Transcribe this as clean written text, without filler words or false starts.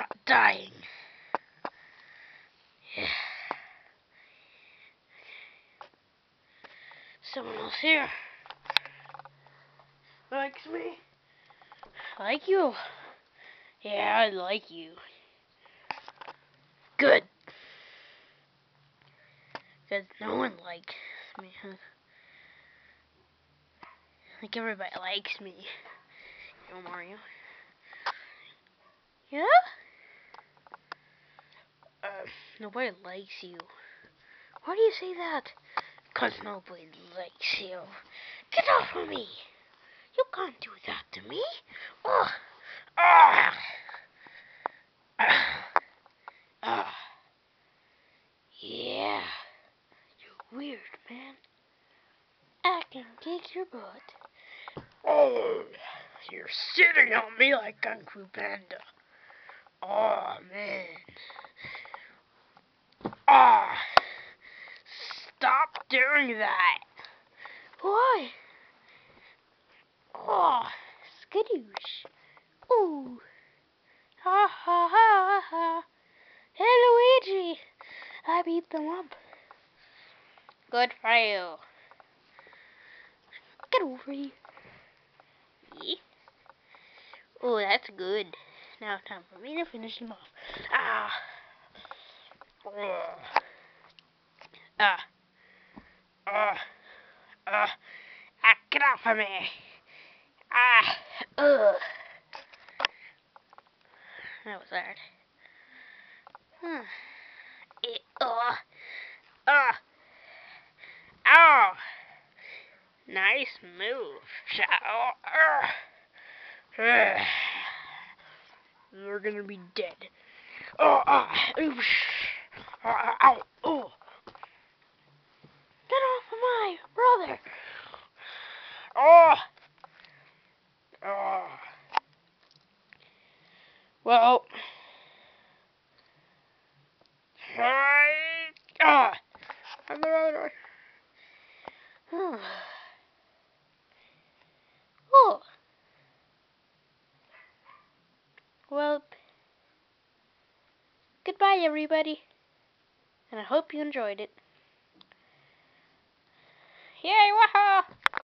not dying. Yeah. Someone else here likes me. Like you? Yeah, I like you. Good. Because no one likes me. Like everybody likes me. You know, Mario? Yeah? Nobody likes you. Why do you say that? 'Cause nobody likes you. Get off of me! You can't do that to me. Ugh. Ah. Ah. Yeah. You're weird, man. I can kick your butt. Oh, you're sitting on me like Kung Fu Panda. Oh, man. Ah. Stop doing that. Why? Oh, skadoosh. Ooh. Ha ha ha ha. Hey, Luigi. I beat them up. Good for you. Get over here. Yeah. Oh, that's good. Now time for me to finish him off. Ah. Ah. Ah. Ah. Get off of me. Ah. Ugh. That was hard. Ow. Nice move. You're gonna be dead. Oosh. Ow. Oh. Get off of my brother. Oh. Oh. Well. On the other. Oh. Well. Goodbye, everybody. And I hope you enjoyed it. Yay, waha!